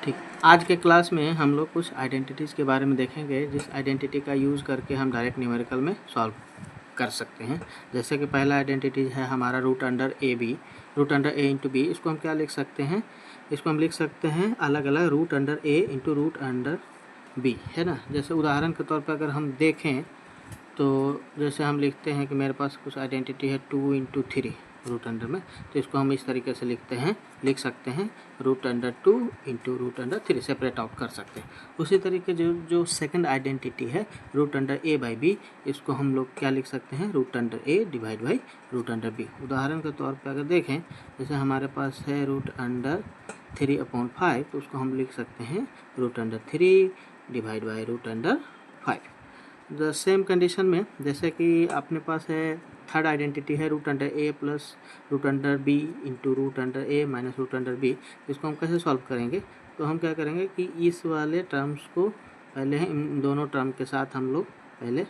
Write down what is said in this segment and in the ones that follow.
ठीक, आज के क्लास में हम लोग कुछ आइडेंटिटीज़ के बारे में देखेंगे जिस आइडेंटिटी का यूज़ करके हम डायरेक्ट न्यूमेरिकल में सॉल्व कर सकते हैं। जैसे कि पहला आइडेंटिटी है हमारा root under A B, root under A into B. इसको हम क्या लिख सकते हैं, इसको हम लिख सकते हैं अलग अलग root under A into root under B, है ना। जैसे उदाहरण के तौर पर अगर हम देखें तो जैसे हम लिखते हैं कि मेरे पास कुछ आइडेंटिटी है 2 इंटू 3 रूट अंडर में, तो इसको हम इस तरीके से लिख सकते हैं root under 2 into root under 3, separate out कर सकते हैं। उसी तरीके जो सेकंड आइडेंटिटी है root under A by B, इसको हम लोग क्या लिख सकते हैं, root under A divide by root under B. उदाहरण के तौर पर अगर देखें, जैसे हमारे पास है रूट अंडर 3/5, तो उसको हम लिख सकते हैं root under 3 divide by root under 5। The same condition में जैसे कि अपने पास है थर्ड आइडेंटिटी है root under A plus root under B into root under A minus root under B. इसको हम कैसे सॉल्व करेंगे, तो हम क्या करेंगे कि इस वाले टर्म्स को पहले इन दोनों टर्म के साथ हम लोग पहले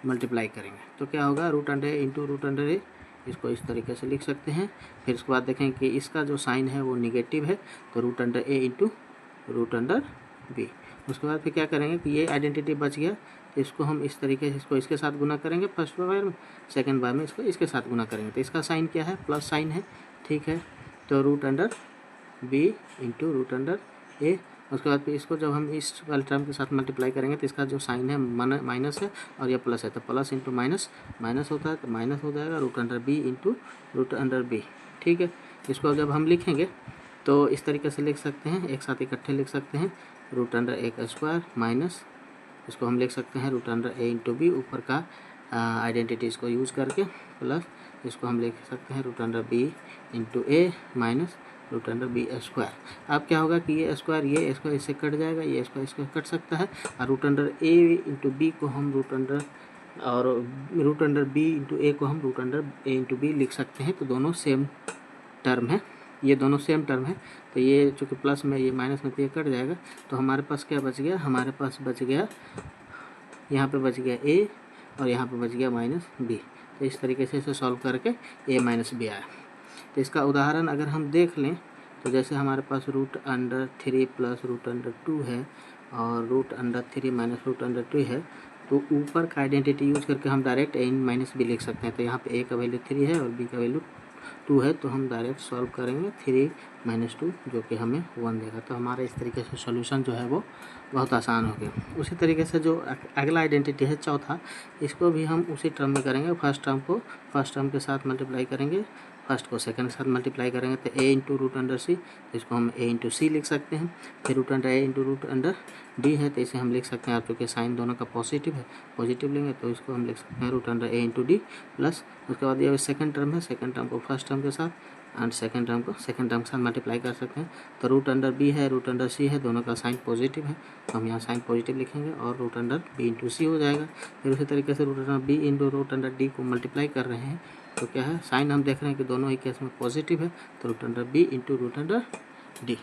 मल्टीप्लाई करेंगे। तो क्या होगा, root under A into root under ए, इसको इस तरीके से लिख सकते हैं। फिर उसके बाद देखें कि इसका जो साइन है वो निगेटिव है, तो root under A into root under B. उसके बाद फिर क्या करेंगे कि ये आइडेंटिटी बच गया, तो इसको हम इस तरीके से इसको इसके साथ गुना करेंगे फर्स्ट बार में, सेकंड बार में इसको इसके साथ गुना करेंगे। तो इसका साइन क्या है, प्लस साइन है, ठीक है। तो root under B into root under A. उसके बाद फिर इसको जब हम इस वाले टर्म के साथ मल्टीप्लाई करेंगे तो इसका जो साइन है माइनस है और यह प्लस है, तो प्लस इंटू माइनस माइनस होता है, तो माइनस हो जाएगा root under B into root under B, ठीक है। इसको जब हम लिखेंगे तो इस तरीके से लिख सकते हैं, एक साथ इकट्ठे लिख सकते हैं, रूट अंडर ए का स्क्वायर माइनस इसको हम लिख सकते हैं root under A into B, ऊपर का आइडेंटिटीज़ को यूज़ करके, प्लस इसको हम लिख सकते हैं root under B into A minus root under B square. अब क्या होगा कि ये स्क्वायर इससे कट जाएगा, ये स्क्वायर इसको कट सकता है, और root under A into B को हम रूट अंडर बी इंटू ए को हम root under A into B लिख सकते हैं। तो दोनों सेम टर्म है, ये दोनों सेम टर्म है, तो ये चूँकि प्लस में ये माइनस में तो ये कट जाएगा। तो हमारे पास क्या बच गया, हमारे पास बच गया यहाँ पे बच गया ए और यहाँ पे बच गया माइनस बी। तो इस तरीके से इसे सॉल्व करके ए माइनस बी आया। तो इसका उदाहरण अगर हम देख लें तो जैसे हमारे पास root under 3 plus root under 2 है और root under 3 minus root under 2 है, तो ऊपर का आइडेंटिटी यूज़ करके हम डायरेक्ट ए माइनस बी लिख सकते हैं। तो यहाँ पे ए का वैल्यू 3 है और बी का वैल्यू 2 है, तो हम डायरेक्ट सॉल्व करेंगे 3 माइनस 2 जो कि हमें 1 देगा। तो हमारा इस तरीके से सॉल्यूशन जो है वो बहुत आसान हो गया। उसी तरीके से जो अगला आइडेंटिटी है चौथा, इसको भी हम उसी टर्म में करेंगे। फर्स्ट टर्म को फर्स्ट टर्म के साथ मल्टीप्लाई करेंगे, फर्स्ट को सेकंड के साथ मल्टीप्लाई करेंगे, तो ए इंटू रूट अंडर सी, इसको हम ए इंटू सी लिख सकते हैं। फिर root under A into root under D है, तो इसे हम लिख सकते हैं, आप चूँकि साइन दोनों का पॉजिटिव है, पॉजिटिव लेंगे तो इसको हम लिख सकते हैं root under A into D plus. उसके बाद ये सेकंड टर्म है, सेकंड टर्म को फर्स्ट टर्म के साथ एंड सेकंड टर्म को सेकंड टर्म के साथ मल्टीप्लाई कर सकते हैं। तो रूट अंडर बी है, रूट अंडर सी है, दोनों का साइन पॉजिटिव है, तो हम यहाँ साइन पॉजिटिव लिखेंगे और root under B into C हो जाएगा। फिर उसी तरीके से root under B into root under D को मल्टीप्लाई कर रहे हैं, तो क्या है, साइन हम देख रहे हैं कि दोनों ही केस में पॉजिटिव है, तो root under B into root under D.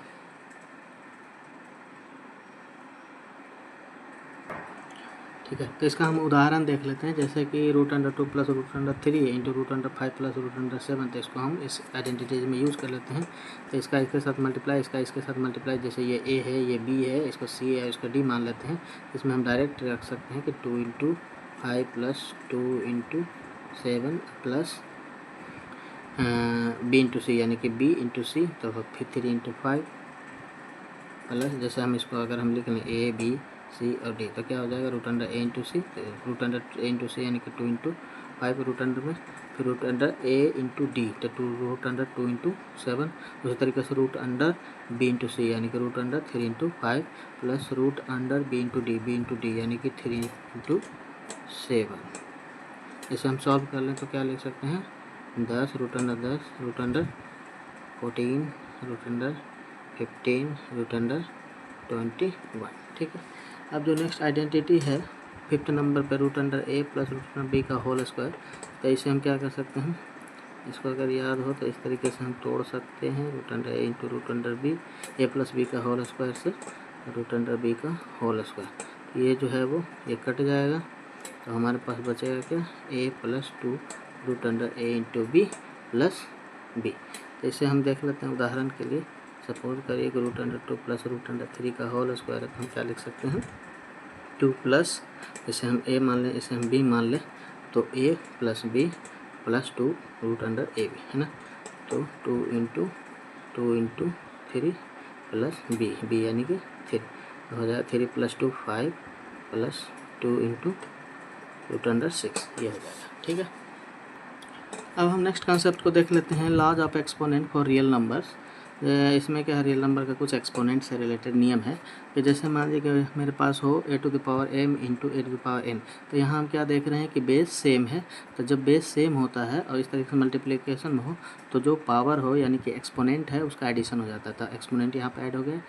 ठीक है, तो इसका हम उदाहरण देख लेते हैं। जैसे कि root under 2 plus root under 3 into root under 5 plus root under 7, तो इसको हम इस आइडेंटिटीज में यूज़ कर लेते हैं। तो इसका इसके साथ मल्टीप्लाई, इसका इसके साथ मल्टीप्लाई, जैसे ये ए है, ये बी है, इसको सी है, इसको डी मान लेते हैं। इसमें हम डायरेक्ट रख सकते हैं कि 2 into 5 plus 2 into 7 plus B into C, यानी कि बी इंटू सी, तो फिर 3 इंटू 5 प्लस, जैसे हम इसको अगर हम लिख लें ए बी सी और डी, तो क्या हो जाएगा root under A into C, root under A into C यानी कि 2 इंटू 5 रूट अंडर में, फिर root under A into D, तो रूट अंडर 2 इंटू 7। उसी तरीके से root under B into C यानी कि root under 3 into 5 plus root under B into D यानी कि 3 इंटू 7। इसे हम सॉल्व कर लें तो क्या लिख सकते हैं, 10 root under 14 root under 15 root under 21, ठीक है। अब जो नेक्स्ट आइडेंटिटी है 5th नंबर पे root under A plus root under B का होल स्क्वायर, तो इसे हम क्या कर सकते हैं, इसको अगर याद हो तो इस तरीके से हम तोड़ सकते हैं, root under A into root under B, A plus B का होल स्क्वायर से रूट अंडर बी का होल स्क्वायर, तो ये जो है वो ये कट जाएगा, तो हमारे पास बचेगा क्या, ए plus 2 root under A into B plus B. तो इसे हम देख लेते हैं उदाहरण के लिए। सपोज करिए कि root under 2 plus root under 3 का होल स्क्वायर है, तो हम क्या लिख सकते हैं 2 प्लस, इसे हम a मान लें, इसे हम b मान लें, तो a plus b plus 2 root under a b है ना। तो 2 इंटू 3 प्लस b यानी कि 3 हो जाएगा 3 plus 2 5 plus 2 into root under 6, ये हो जाएगा। ठीक है, अब हम नेक्स्ट कॉन्सेप्ट को देख लेते हैं, laws of exponent for real numbers. इसमें क्या है, रियल नंबर का कुछ एक्सपोनेंट से रिलेटेड नियम है कि जैसे मान लीजिए कि मेरे पास हो a⁻m इंटू a⁻n, तो यहाँ हम क्या देख रहे हैं कि बेस सेम है। तो जब बेस सेम होता है और इस तरीके से मल्टीप्लिकेशन में हो, तो जो पावर हो यानी कि एक्सपोनेंट है उसका एडिशन हो जाता था। एक्सपोनेंट यहाँ पर ऐड हो गया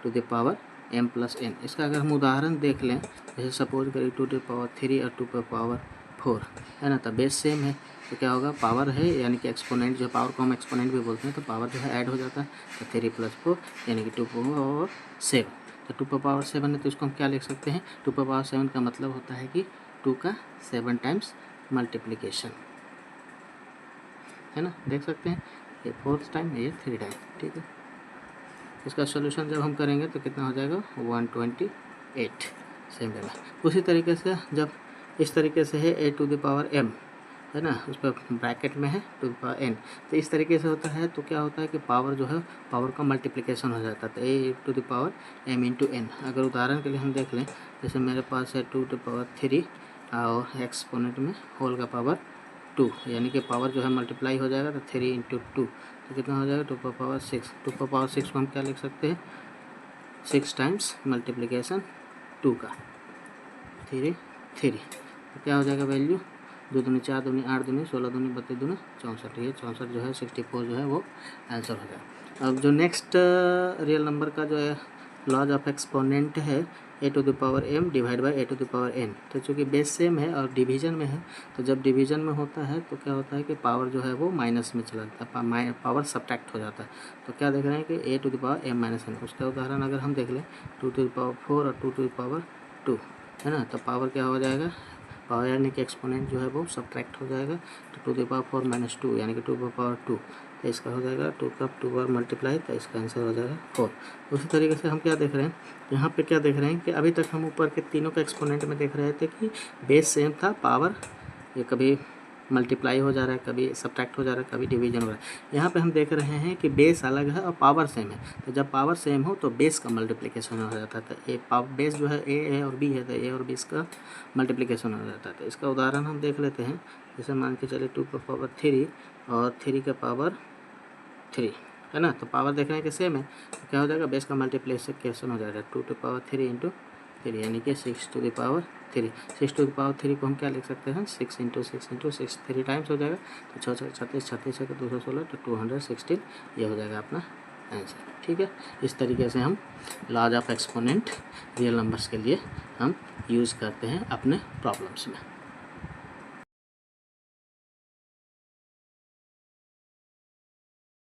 a⁻m + n। इसका अगर हम उदाहरण देख लें, जैसे सपोज करिए 2⁻3 और 2⁻4 है ना, तो बेस सेम है, तो क्या होगा, पावर है यानी कि एक्सपोनेंट, जो पावर को हम एक्सपोनेंट भी बोलते हैं, तो पावर जो है ऐड हो जाता है। तो 3 + 4 यानी कि 2⁻7। तो 2⁻7 है, तो इसको हम क्या लिख सकते हैं, 2⁻7 का मतलब होता है कि 2 का 7 टाइम्स मल्टीप्लिकेशन है ना, देख सकते हैं, ये 4th टाइम, ये 3 टाइम। ठीक है, इसका सोल्यूशन जब हम करेंगे तो कितना हो जाएगा 128। सेम जगह उसी तरीके से जब इस तरीके से है a⁻m है ना, उस पर ब्रैकेट में है 2n, तो इस तरीके से होता है। तो क्या होता है कि पावर जो है, पावर का मल्टीप्लिकेशन हो जाता है, तो a⁻m इंटू n। अगर उदाहरण के लिए हम देख लें, जैसे मेरे पास है 2⁻3 और एक्सपोनेंट में होल का पावर 2, यानी कि पावर जो है मल्टीप्लाई हो जाएगा, तो 3 इंटू 2 तो कितना हो जाएगा 2⁻6। 2⁻6 को हम क्या लिख सकते हैं, 6 टाइम्स मल्टीप्लिकेशन 2 का 3 तो क्या हो जाएगा वैल्यू, 2 दूनी 4 दूनी 8 दूनी 16 दूनी 32 दूनी 64, ये 64 जो है 64 जो है वो आंसर हो जाएगा। अब जो नेक्स्ट रियल नंबर का जो है लॉज ऑफ एक्सपोनेंट है a⁻m डिवाइड बाई a⁻n। तो चूँकि बेस सेम है और डिवीजन में है, तो जब डिवीजन में होता है तो क्या होता है कि पावर जो है वो माइनस में चला जाता है, पावर सब्ट्रैक्ट हो जाता है। तो क्या देख रहे हैं कि a⁻m - n। उसका उदाहरण अगर हम देख लें 2⁴ और 2⁴ है ना, तो पावर क्या हो जाएगा, पावर यानी कि एक्सपोनेंट जो है वो सब्ट्रैक्ट हो जाएगा। तो 2⁴ - 2 यानी कि 2/2, तो इसका हो जाएगा 2 का 2 बार मल्टीप्लाई, तो इसका आंसर हो जाएगा 4। उसी तरीके से हम क्या देख रहे हैं, यहाँ पे क्या देख रहे हैं कि अभी तक हम ऊपर के तीनों का एक्सपोनेंट में देख रहे थे कि बेस सेम था, पावर ये कभी मल्टीप्लाई हो जा रहा है, कभी सब्ट्रैक्ट हो जा रहा है, कभी डिवीजन हो रहा है। यहाँ पे हम देख रहे हैं कि बेस अलग है और पावर सेम है। तो जब पावर सेम हो तो बेस का मल्टीप्लिकेशन हो जाता है। तो बेस जो है ए और बी है, तो ए और बी का मल्टीप्लिकेशन हो जाता है। तो इसका उदाहरण हम देख लेते हैं, जैसे मान के चलिए 2⁻3 और 3 का पावर 3 है ना, तो पावर देख रहे हैं कि सेम है, तो क्या हो जाएगा, बेस का मल्टीप्लिकेशन हो जाएगा 2⁻3 इंटू 3 यानी कि 6⁻3। 6⁻3 को हम क्या लिख सकते हैं, 6 इंटू 6 3 टाइम्स हो जाएगा, तो 6 6 36 36 है 216, तो 216 ये हो जाएगा अपना आंसर। ठीक है, इस तरीके से हम laws of exponent real numbers के लिए हम यूज़ करते हैं अपने प्रॉब्लम्स में।